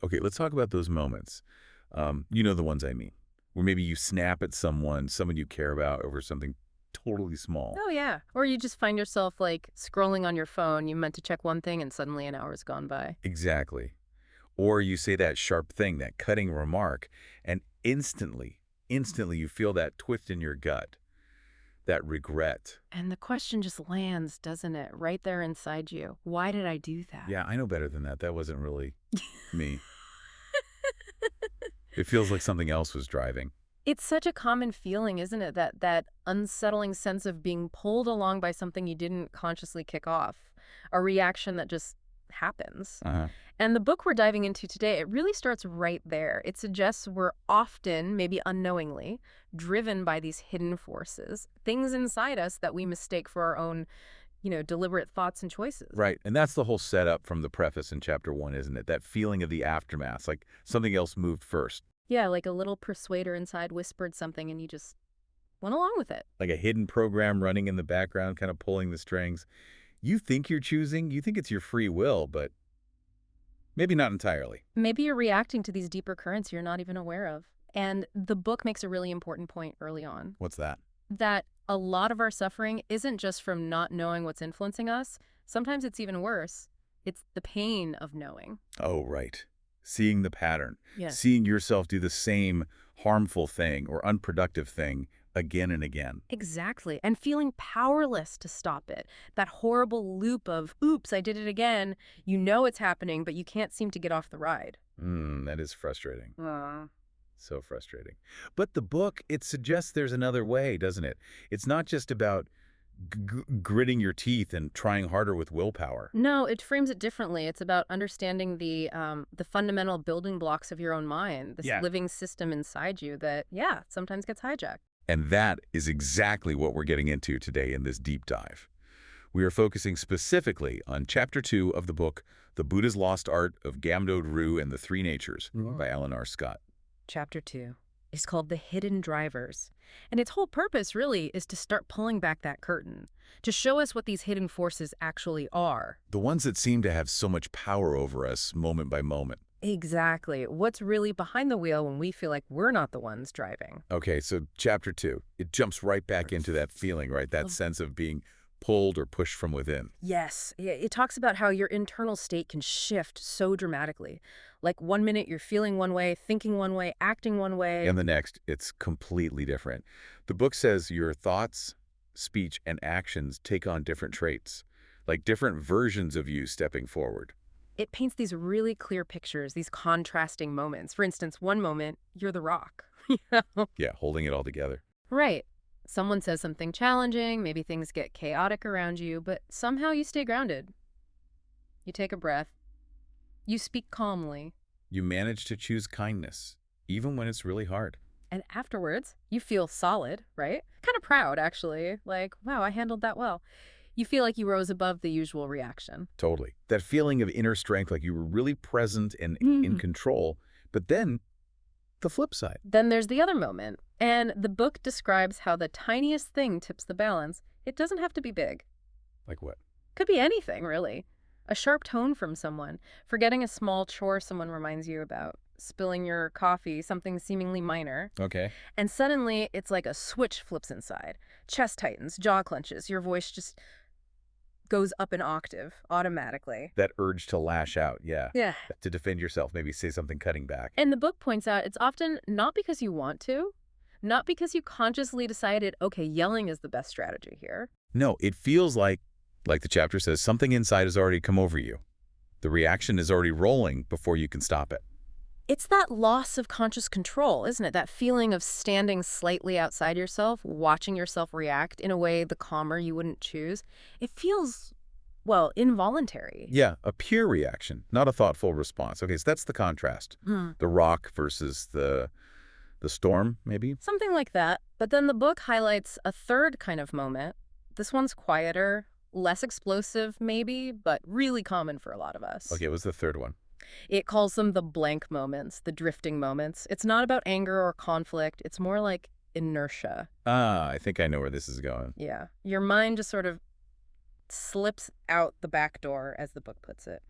Okay, let's talk about those moments. You know the ones I mean, where maybe you snap at someone you care about over something totally small. Oh, yeah. Or you just find yourself, like, scrolling on your phone. You meant to check one thing, and suddenly an hour's gone by. Exactly. Or you say that sharp thing, that cutting remark, and instantly you feel that twist in your gut, that regret. And the question just lands, doesn't it? Right there inside you. Why did I do that? Yeah, I know better than that. That wasn't really me. It feels like something else was driving. It's such a common feeling, isn't it? That unsettling sense of being pulled along by something you didn't consciously kick off, a reaction that just happens. Uh-huh. And the book we're diving into today, it really starts right there. It suggests we're often, maybe unknowingly, driven by these hidden forces, things inside us that we mistake for our own, deliberate thoughts and choices. Right. And that's the whole setup from the preface in chapter 1, isn't it? That feeling of the aftermath, like something else moved first. Yeah, like a little persuader inside whispered something and you just went along with it. Like a hidden program running in the background, kind of pulling the strings. You think you're choosing, you think it's your free will, but maybe not entirely. Maybe you're reacting to these deeper currents you're not even aware of. And the book makes a really important point early on, What's that? that a lot of our suffering isn't just from not knowing what's influencing us. Sometimes it's even worse. It's the pain of knowing. Oh, right. Seeing the pattern. Yes. Seeing yourself do the same harmful thing or unproductive thing again and again. Exactly. And feeling powerless to stop it. That horrible loop of, oops, I did it again. You know it's happening, but you can't seem to get off the ride. That is frustrating. Uh, So frustrating. But the book, it suggests there's another way, doesn't it? It's not just about gritting your teeth and trying harder with willpower. No, it frames it differently. It's about understanding the fundamental building blocks of your own mind, this Yeah. living system inside you that, yeah, sometimes gets hijacked. And that is exactly what we're getting into today in this deep dive. We are focusing specifically on Chapter 2 of the book, The Buddha's Lost Art of Gamdode Ryu and the Three Natures by Alan R. Scott. Chapter 2 is called The Hidden Drivers. And its whole purpose, really, is to start pulling back that curtain, to show us what these hidden forces actually are. The ones that seem to have so much power over us moment by moment. Exactly. What's really behind the wheel when we feel like we're not the ones driving? Okay, so Chapter 2, it jumps right back into that feeling, right? That sense of being pulled or pushed from within. Yes, it talks about how your internal state can shift so dramatically. Like one minute you're feeling one way, thinking one way, acting one way. And the next, it's completely different. The book says your thoughts, speech, and actions take on different traits, like different versions of you stepping forward. It paints these really clear pictures, these contrasting moments. For instance, one moment, you're the rock. You know? Yeah, holding it all together. Right. Someone says something challenging, maybe things get chaotic around you, but somehow you stay grounded. You take a breath. You speak calmly. You manage to choose kindness, even when it's really hard. And afterwards, you feel solid, right? Kind of proud, actually. Like, wow, I handled that well. You feel like you rose above the usual reaction. Totally. That feeling of inner strength, like you were really present and in control. But then, the flip side. Then there's the other moment. And the book describes how the tiniest thing tips the balance. It doesn't have to be big. Like what? Could be anything, really. A sharp tone from someone, forgetting a small chore someone reminds you about, spilling your coffee, something seemingly minor. Okay. And suddenly, it's like a switch flips inside. Chest tightens, jaw clenches, your voice just goes up an octave automatically. That urge to lash out, yeah. Yeah. To defend yourself, maybe say something cutting back. And the book points out it's often not because you want to, not because you consciously decided, okay, yelling is the best strategy here. No, it feels like the chapter says, something inside has already come over you. The reaction is already rolling before you can stop it. It's that loss of conscious control, isn't it? That feeling of standing slightly outside yourself, watching yourself react in a way the calmer you wouldn't choose. It feels, well, involuntary. Yeah, a pure reaction, not a thoughtful response. Okay, so that's the contrast. The rock versus the storm, maybe? Something like that. But then the book highlights a third kind of moment. This one's quieter, less explosive maybe, but really common for a lot of us. Okay, what's the third one? It calls them the blank moments, the drifting moments. It's not about anger or conflict. It's more like inertia. Ah, I think I know where this is going. Yeah. Your mind just sort of slips out the back door, as the book puts it.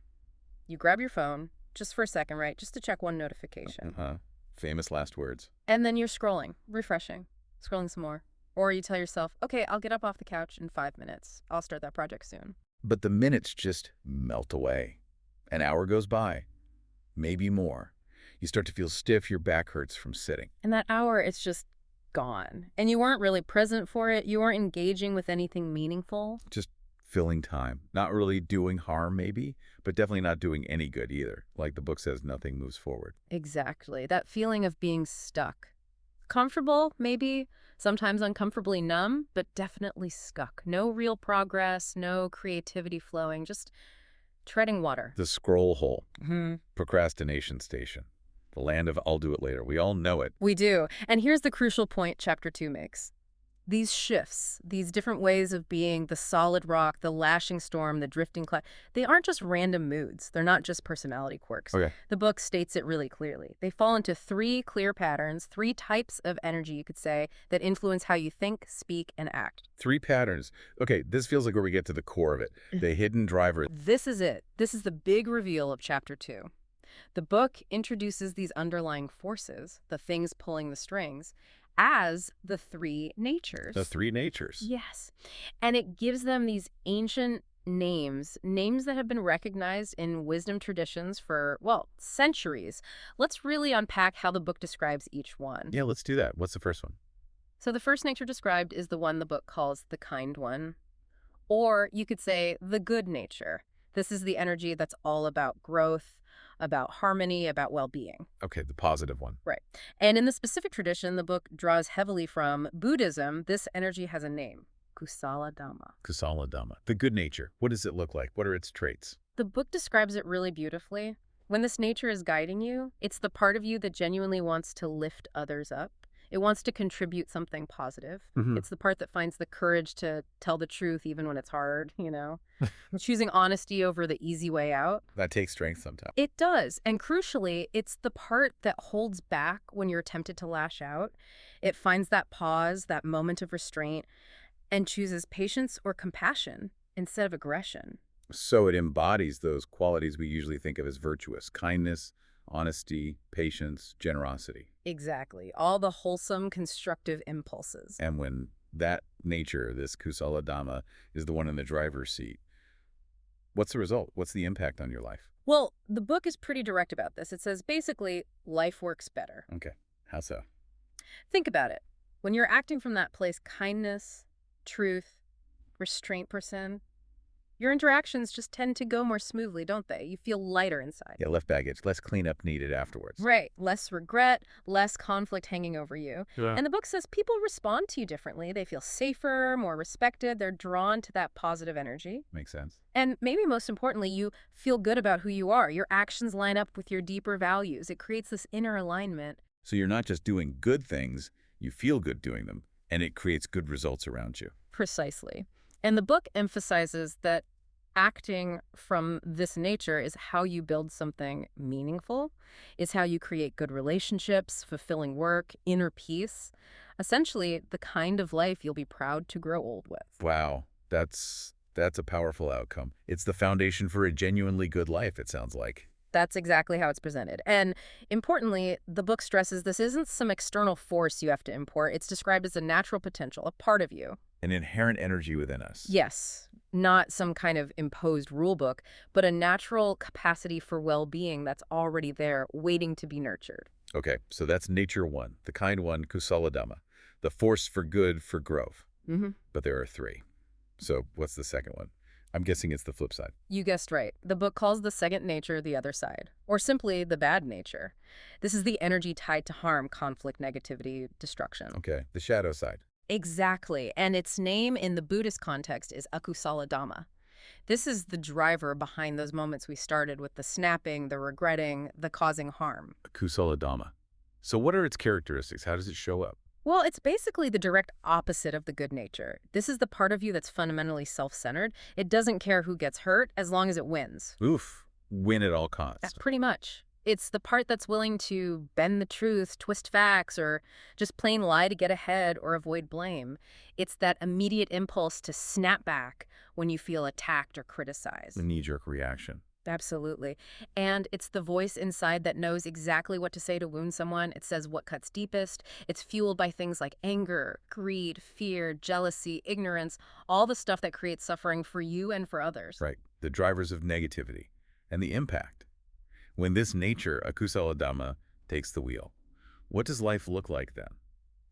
You grab your phone, just for a second, right? Just to check one notification. Famous last words. And then you're scrolling, refreshing, scrolling some more. Or you tell yourself, okay, I'll get up off the couch in 5 minutes. I'll start that project soon. But the minutes just melt away. An hour goes by, maybe more. You start to feel stiff, your back hurts from sitting. And that hour, it's just gone. And you weren't really present for it. You weren't engaging with anything meaningful. Just filling time. Not really doing harm, maybe, but definitely not doing any good either. Like the book says, nothing moves forward. Exactly. That feeling of being stuck. Comfortable, maybe. Sometimes uncomfortably numb, but definitely stuck. No real progress, no creativity flowing, just treading water. The scroll hole. Procrastination station. The land of I'll do it later. We all know it. We do. And here's the crucial point Chapter 2 makes. These shifts, these different ways of being, the solid rock, the lashing storm, the drifting cloud, they aren't just random moods. They're not just personality quirks. Okay. The book states it really clearly. They fall into 3 clear patterns, 3 types of energy, you could say, that influence how you think, speak, and act. 3 patterns. Okay, this feels like where we get to the core of it. The hidden driver. This is it. This is the big reveal of Chapter 2. The book introduces these underlying forces, the things pulling the strings, as the 3 natures. The 3 natures. Yes. And it gives them these ancient names that have been recognized in wisdom traditions for, well, centuries. Let's really unpack how the book describes each one. Yeah, let's do that. What's the first one? So the first nature described is the one the book calls the kind one, or you could say the good nature. This is the energy that's all about growth, about harmony, about well-being. Okay, the positive one. Right. And in the specific tradition the book draws heavily from Buddhism, this energy has a name, Kusala Dhamma. Kusala Dhamma. The good nature. What does it look like? What are its traits? The book describes it really beautifully. When this nature is guiding you, it's the part of you that genuinely wants to lift others up. It wants to contribute something positive. It's the part that finds the courage to tell the truth even when it's hard, choosing honesty over the easy way out. That takes strength sometimes. It does. And crucially, it's the part that holds back when you're tempted to lash out. It finds that pause, that moment of restraint, and chooses patience or compassion instead of aggression. So it embodies those qualities we usually think of as virtuous: kindness, honesty, patience, generosity. Exactly. All the wholesome, constructive impulses. And when that nature, this Kusala Dhamma, is the one in the driver's seat, what's the result? What's the impact on your life? Well, the book is pretty direct about this. It says, basically, life works better. Okay. How so? Think about it. When you're acting from that place, kindness, truth, restraint %, your interactions just tend to go more smoothly, don't they? You feel lighter inside. Yeah, less baggage, less cleanup needed afterwards. Right. Less regret, less conflict hanging over you. Yeah. And the book says people respond to you differently. They feel safer, more respected. They're drawn to that positive energy. Makes sense. And maybe most importantly, you feel good about who you are. Your actions line up with your deeper values. It creates this inner alignment. So you're not just doing good things, you feel good doing them, and it creates good results around you. Precisely. And the book emphasizes that acting from this nature is how you build something meaningful, is how you create good relationships, fulfilling work, inner peace. Essentially, the kind of life you'll be proud to grow old with. Wow, that's a powerful outcome. It's the foundation for a genuinely good life, it sounds like. That's exactly how it's presented. And importantly, the book stresses this isn't some external force you have to import. It's described as a natural potential, a part of you. An inherent energy within us. Yes, not some kind of imposed rule book, but a natural capacity for well-being that's already there, waiting to be nurtured. Okay, so that's nature one, the kind one, Kusala Dhamma, the force for good, for growth. But there are 3. So what's the second one? I'm guessing it's the flip side. You guessed right. The book calls the second nature the other side, or simply the bad nature. This is the energy tied to harm, conflict, negativity, destruction. Okay, the shadow side. Exactly. And its name in the Buddhist context is Akusala Dhamma. This is the driver behind those moments we started with, the snapping, the regretting, the causing harm. Kusala Dhamma. So what are its characteristics? How does it show up? Well, it's basically the direct opposite of the good nature. This is the part of you that's fundamentally self-centered. It doesn't care who gets hurt as long as it wins. Oof. Win at all costs. That's pretty much. It's the part that's willing to bend the truth, twist facts, or just plain lie to get ahead or avoid blame. It's that immediate impulse to snap back when you feel attacked or criticized. The knee-jerk reaction. Absolutely. And it's the voice inside that knows exactly what to say to wound someone. It says what cuts deepest. It's fueled by things like anger, greed, fear, jealousy, ignorance, all the stuff that creates suffering for you and for others. Right. The drivers of negativity and the impact. When this nature, Akusala Dhamma, takes the wheel, what does life look like then?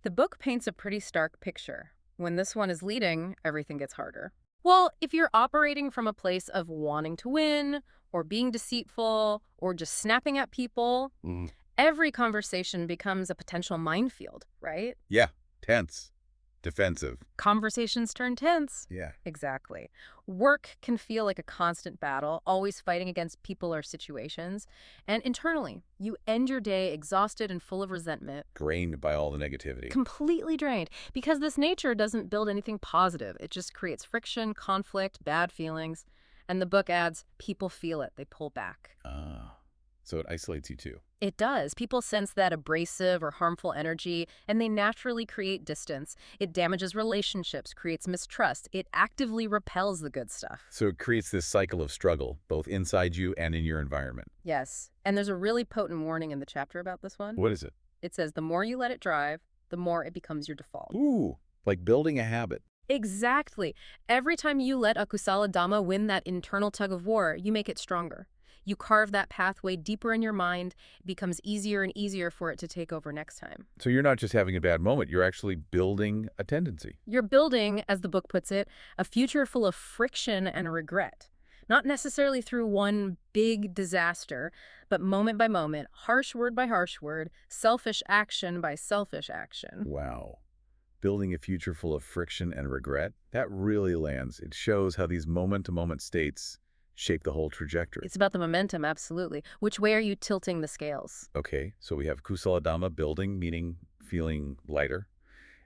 The book paints a pretty stark picture. When this one is leading, everything gets harder. Well, if you're operating from a place of wanting to win, or being deceitful, or just snapping at people, every conversation becomes a potential minefield, right? Yeah. Tense. Defensive. Conversations turn tense. Yeah. Exactly. Work can feel like a constant battle, always fighting against people or situations. And internally, you end your day exhausted and full of resentment. Drained by all the negativity. Completely drained. Because this nature doesn't build anything positive. It just creates friction, conflict, bad feelings. And the book adds, people feel it. They pull back. Ah. So it isolates you too. It does. People sense that abrasive or harmful energy, and they naturally create distance. It damages relationships, creates mistrust. It actively repels the good stuff. So it creates this cycle of struggle, both inside you and in your environment. Yes. And there's a really potent warning in the chapter about this one. What is it? It says the more you let it drive, the more it becomes your default. Ooh, like building a habit. Exactly. Every time you let Akusala Dhamma win that internal tug of war, you make it stronger. You carve that pathway deeper in your mind. It becomes easier and easier for it to take over next time. So you're not just having a bad moment, you're actually building a tendency. You're building, as the book puts it, a future full of friction and regret. Not necessarily through one big disaster, but moment by moment, harsh word by harsh word, selfish action by selfish action. Wow. Building a future full of friction and regret? That really lands. It shows how these moment-to-moment states shape the whole trajectory. It's about the momentum, absolutely. Which way are you tilting the scales? Okay, so we have Kusala Dhamma, building, meaning feeling lighter,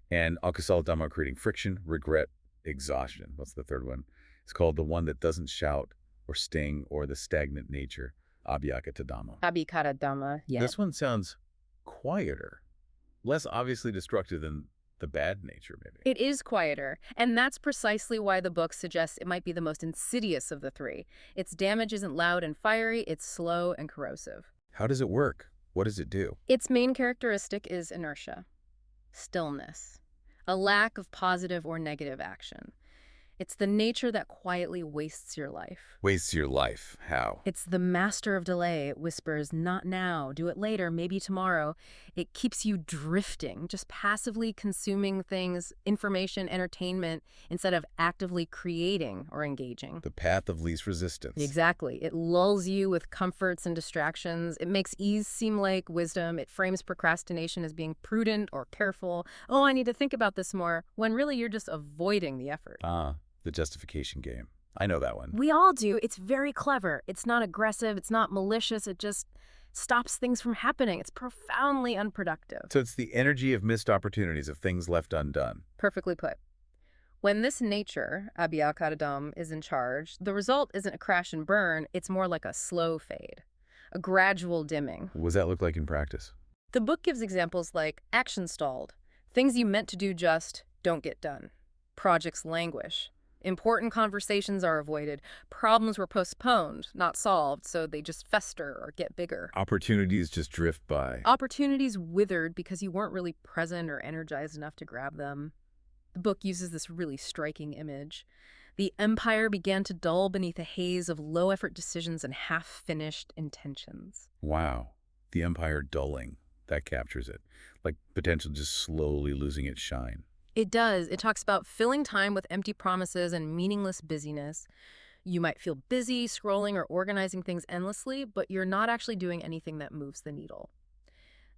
and Akusala Dhamma, creating friction, regret, exhaustion. What's the third one? It's called the one that doesn't shout or sting, or the stagnant nature, Abhyakata Dhamma. Abhikara Dhamma, yeah. This one sounds quieter, less obviously destructive than the bad nature, maybe. It is quieter, and that's precisely why the book suggests it might be the most insidious of the three. Its damage isn't loud and fiery, it's slow and corrosive. How does it work? What does it do? Its main characteristic is inertia, stillness, a lack of positive or negative action. It's the nature that quietly wastes your life. Wastes your life. How? It's the master of delay. It whispers, not now, do it later, maybe tomorrow. It keeps you drifting, just passively consuming things, information, entertainment, instead of actively creating or engaging. The path of least resistance. Exactly. It lulls you with comforts and distractions. It makes ease seem like wisdom. It frames procrastination as being prudent or careful. Oh, I need to think about this more, when really you're just avoiding the effort. The justification game. I know that one. We all do. It's very clever. It's not aggressive. It's not malicious. It just stops things from happening. It's profoundly unproductive. So it's the energy of missed opportunities, of things left undone. Perfectly put. When this nature, Abhyakadam, is in charge, the result isn't a crash and burn. It's more like a slow fade, a gradual dimming. What does that look like in practice? The book gives examples like action stalled, things you meant to do just don't get done, projects languish, important conversations are avoided, problems were postponed, not solved, so they just fester or get bigger. Opportunities just drift by. Opportunities withered because you weren't really present or energized enough to grab them. The book uses this really striking image. The empire began to dull beneath a haze of low-effort decisions and half-finished intentions. Wow. The empire dulling. That captures it. Like potential just slowly losing its shine. It does. It talks about filling time with empty promises and meaningless busyness. You might feel busy scrolling or organizing things endlessly, but you're not actually doing anything that moves the needle.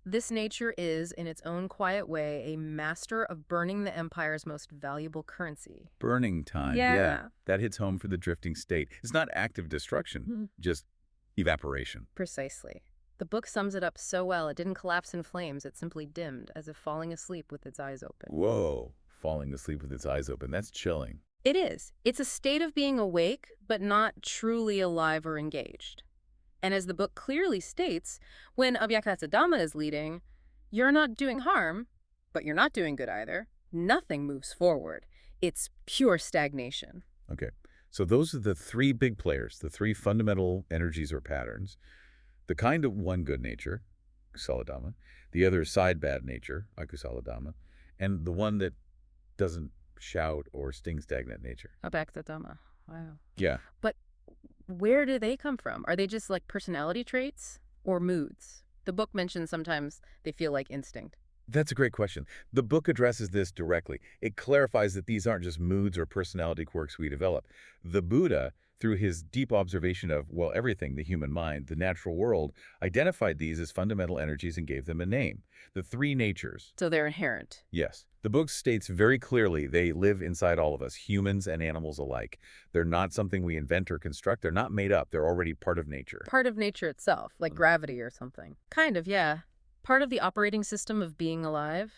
This nature is, in its own quiet way, a master of burning the empire's most valuable currency. Burning time. Yeah. That hits home for the drifting state. It's not active destruction, just evaporation. Precisely. The book sums it up so well. It didn't collapse in flames. It simply dimmed, as if falling asleep with its eyes open. Whoa. Falling asleep with its eyes open. That's chilling. It is. It's a state of being awake, but not truly alive or engaged. And as the book clearly states, when Abhyakata Dhamma is leading, you're not doing harm, but you're not doing good either. Nothing moves forward. It's pure stagnation. Okay. So those are the three big players, the three fundamental energies or patterns. The kind of one good nature, kusala dhamma, the other side bad nature, akusala dhamma, and the one that doesn't shout or sting stagnant nature. Abhakta-dhamma. Wow. Yeah. But where do they come from? Are they just like personality traits or moods? The book mentions sometimes they feel like instinct. That's a great question. The book addresses this directly. It clarifies that these aren't just moods or personality quirks we develop. The Buddha, through his deep observation of, well, everything, the human mind, the natural world, identified these as fundamental energies and gave them a name. The three natures. So they're inherent. Yes. The book states very clearly they live inside all of us, humans and animals alike. They're not something we invent or construct. They're not made up. They're already part of nature. Part of nature itself, like gravity or something. Kind of, yeah. Part of the operating system of being alive.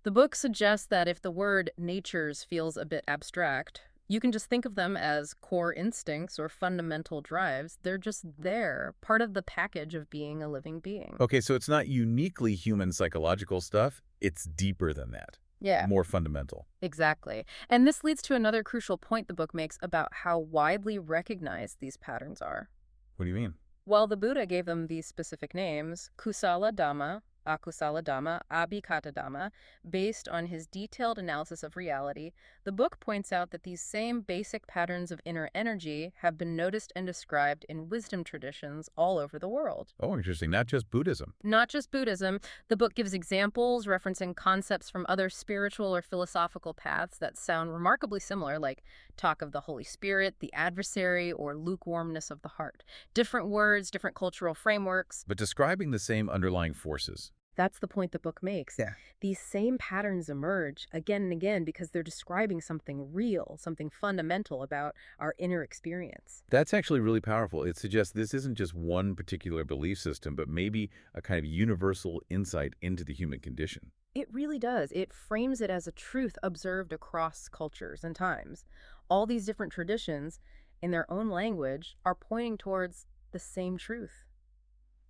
The book suggests that if the word natures feels a bit abstract, you can just think of them as core instincts or fundamental drives. They're just there, part of the package of being a living being. Okay, so it's not uniquely human psychological stuff. It's deeper than that. Yeah. More fundamental. Exactly. And this leads to another crucial point the book makes about how widely recognized these patterns are. What do you mean? Well, the Buddha gave them these specific names, Kusala Dhamma, Akusala Dhamma, Abhikata Dhamma, based on his detailed analysis of reality. The book points out that these same basic patterns of inner energy have been noticed and described in wisdom traditions all over the world. Oh, interesting. Not just Buddhism. Not just Buddhism. The book gives examples referencing concepts from other spiritual or philosophical paths that sound remarkably similar, like talk of the Holy Spirit, the adversary, or lukewarmness of the heart. Different words, different cultural frameworks. But describing the same underlying forces. That's the point the book makes. Yeah. These same patterns emerge again and again because they're describing something real, something fundamental about our inner experience. That's actually really powerful. It suggests this isn't just one particular belief system, but maybe a kind of universal insight into the human condition. It really does. It frames it as a truth observed across cultures and times. All these different traditions, in their own language, are pointing towards the same truth.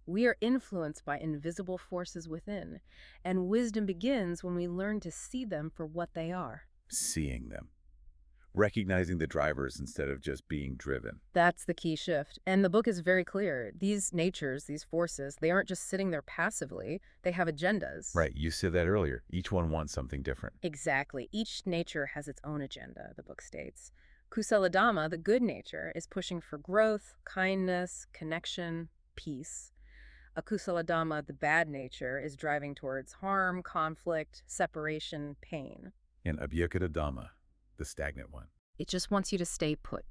We are influenced by invisible forces within, and wisdom begins when we learn to see them for what they are. Seeing them. Recognizing the drivers instead of just being driven. That's the key shift. And the book is very clear. These natures, these forces, they aren't just sitting there passively. They have agendas. Right. You said that earlier. Each one wants something different. Exactly. Each nature has its own agenda, the book states. Kusala Dhamma, the good nature, is pushing for growth, kindness, connection, peace. Akusala Dhamma, the bad nature, is driving towards harm, conflict, separation, pain. And Abhyakata Dhamma, the stagnant one. It just wants you to stay put,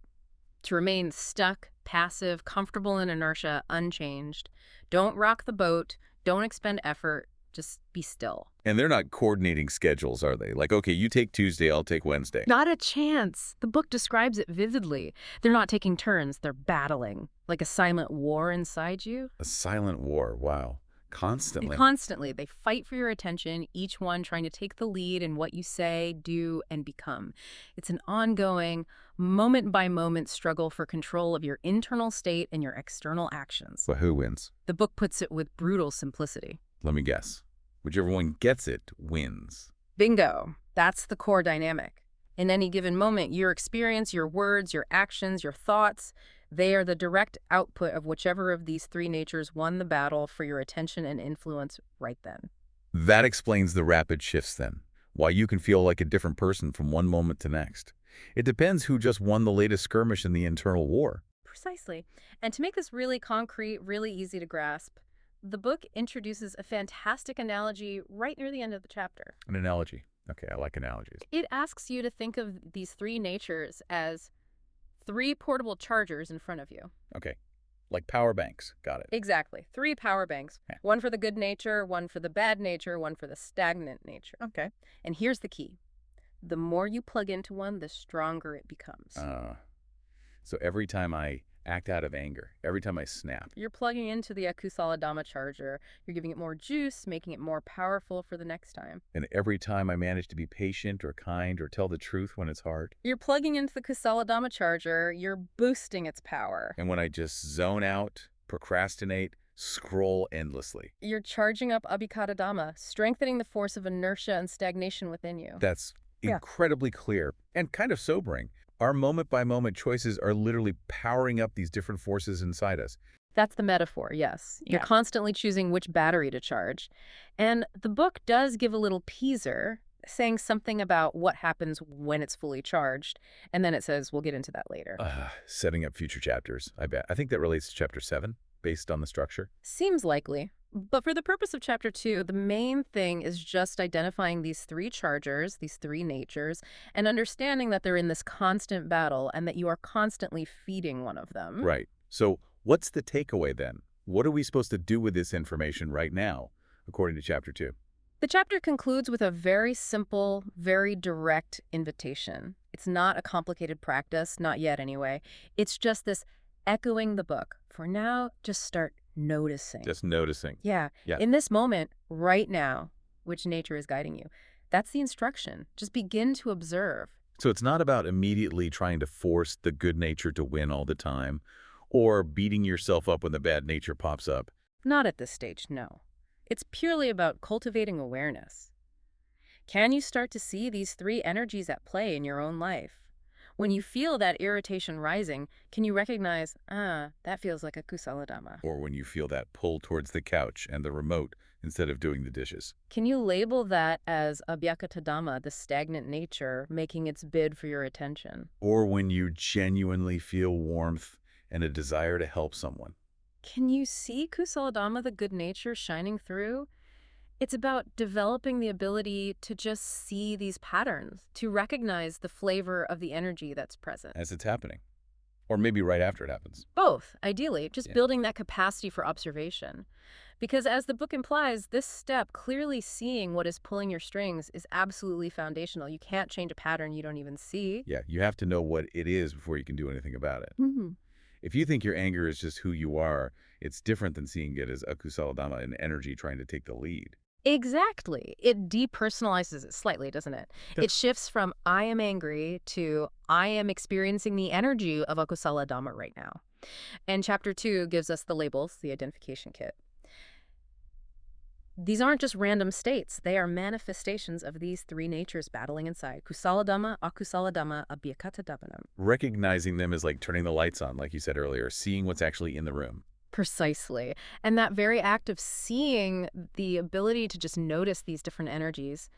to remain stuck, passive, comfortable in inertia, unchanged. Don't rock the boat, don't expend effort, just be still. And they're not coordinating schedules, are they? Like, okay, you take Tuesday, I'll take Wednesday. Not a chance. The book describes it vividly. They're not taking turns, they're battling, like a silent war inside you. A silent war, wow. Constantly. Constantly. They fight for your attention, each one trying to take the lead in what you say, do, and become. It's an ongoing, moment-by-moment struggle for control of your internal state and your external actions. But who wins? The book puts it with brutal simplicity. Let me guess. Whichever one gets it wins. Bingo. That's the core dynamic. In any given moment, your experience, your words, your actions, your thoughts, they are the direct output of whichever of these three natures won the battle for your attention and influence right then. That explains the rapid shifts then. Why you can feel like a different person from one moment to next. It depends who just won the latest skirmish in the internal war. Precisely. And to make this really concrete, really easy to grasp, the book introduces a fantastic analogy right near the end of the chapter. An analogy. Okay, I like analogies. It asks you to think of these three natures as three portable chargers in front of you. Okay, like power banks. Got it. Exactly. Three power banks. Okay. One for the good nature, one for the bad nature, one for the stagnant nature. Okay. And here's the key. The more you plug into one, the stronger it becomes. So every time I act out of anger, every time I snap. You're plugging into the Akusala Dhamma charger. You're giving it more juice, making it more powerful for the next time. And every time I manage to be patient or kind or tell the truth when it's hard. You're plugging into the Kusala Dhamma charger. You're boosting its power. And when I just zone out, procrastinate, scroll endlessly. You're charging up Abhikata Dhamma, strengthening the force of inertia and stagnation within you. That's incredibly clear and kind of sobering. Our moment-by-moment choices are literally powering up these different forces inside us. That's the metaphor, yes. You're Yeah. constantly choosing which battery to charge. And the book does give a little teaser saying something about what happens when it's fully charged. And then it says, we'll get into that later. Setting up future chapters, I bet. I think that relates to chapter 7, based on the structure. Seems likely. But for the purpose of chapter 2, the main thing is just identifying these three chargers, these three natures, and understanding that they're in this constant battle and that you are constantly feeding one of them. Right. So what's the takeaway then? What are we supposed to do with this information right now, according to chapter 2? The chapter concludes with a very simple, very direct invitation. It's not a complicated practice, not yet anyway. It's just this echoing the book. For now, just start noticing. Just noticing. Yeah. Yeah. In this moment, right now, which nature is guiding you. That's the instruction. Just begin to observe. So it's not about immediately trying to force the good nature to win all the time, or beating yourself up when the bad nature pops up. Not at this stage, no. It's purely about cultivating awareness. Can you start to see these three energies at play in your own life? When you feel that irritation rising, can you recognize, that feels like a kusala dhamma? Or when you feel that pull towards the couch and the remote instead of doing the dishes. Can you label that as abhyakata dhamma, the stagnant nature, making its bid for your attention? Or when you genuinely feel warmth and a desire to help someone. Can you see kusala dhamma, the good nature, shining through? It's about developing the ability to just see these patterns, to recognize the flavor of the energy that's present. As it's happening. Or maybe right after it happens. Both, ideally, just Yeah. building that capacity for observation. Because as the book implies, this step, clearly seeing what is pulling your strings, is absolutely foundational. You can't change a pattern you don't even see. Yeah, you have to know what it is before you can do anything about it. If you think your anger is just who you are, it's different than seeing it as a kusala dhamma, an energy trying to take the lead. Exactly. It depersonalizes it slightly, doesn't it? Yeah. It shifts from I am angry to I am experiencing the energy of a kusala dhamma right now. And chapter 2 gives us the labels, the identification kit. These aren't just random states. They are manifestations of these three natures battling inside. Kusala dhamma, akusala dhamma, abhyakata dhamma. Recognizing them is like turning the lights on, like you said earlier, seeing what's actually in the room. Precisely. And that very act of seeing, the ability to just notice these different energies,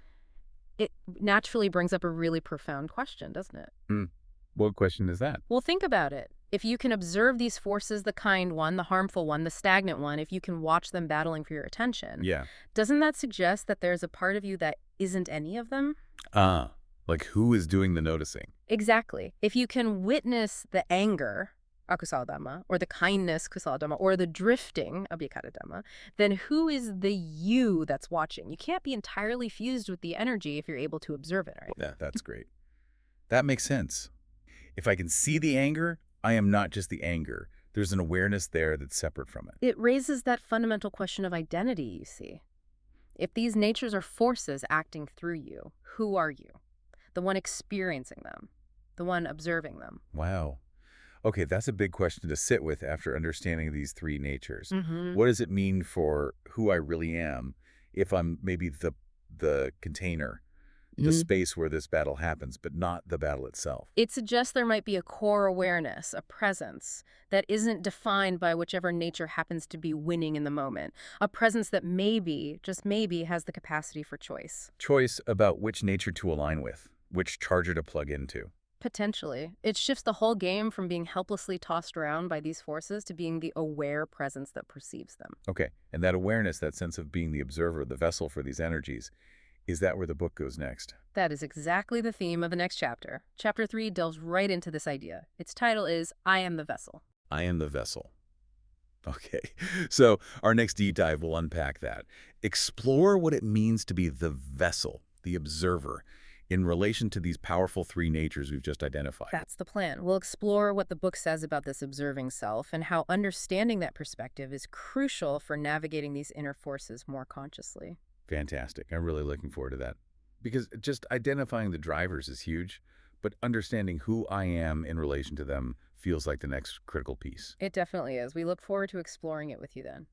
it naturally brings up a really profound question, doesn't it? What question is that? Well, think about it. If you can observe these forces, the kind one, the harmful one, the stagnant one, if you can watch them battling for your attention, Yeah. doesn't that suggest that there's a part of you that isn't any of them? Like who is doing the noticing? Exactly. If you can witness the anger, akusala dhamma, or the kindness, kusala dhamma, or the drifting, abhyakata dhamma, then who is the you that's watching? You can't be entirely fused with the energy if you're able to observe it, right? Yeah, that's great. That makes sense. If I can see the anger, I am not just the anger. There's an awareness there that's separate from it. It raises that fundamental question of identity, you see. If these natures are forces acting through you, who are you? The one experiencing them, the one observing them. Wow. Okay, that's a big question to sit with after understanding these three natures. Mm-hmm. What does it mean for who I really am if I'm maybe the container, the space where this battle happens, but not the battle itself? It suggests there might be a core awareness, a presence, that isn't defined by whichever nature happens to be winning in the moment. A presence that maybe, just maybe, has the capacity for choice. Choice about which nature to align with, which charger to plug into. Potentially. It shifts the whole game from being helplessly tossed around by these forces to being the aware presence that perceives them. Okay, and that awareness, that sense of being the observer, the vessel for these energies, is that where the book goes next? That is exactly the theme of the next chapter. Chapter 3 delves right into this idea. Its title is I Am the Vessel. I am the vessel. Okay, so our next deep dive will unpack that. Explore what it means to be the vessel, the observer, in relation to these powerful three natures we've just identified. That's the plan. We'll explore what the book says about this observing self and how understanding that perspective is crucial for navigating these inner forces more consciously. Fantastic. I'm really looking forward to that. Because just identifying the drivers is huge, but understanding who I am in relation to them feels like the next critical piece. It definitely is. We look forward to exploring it with you then.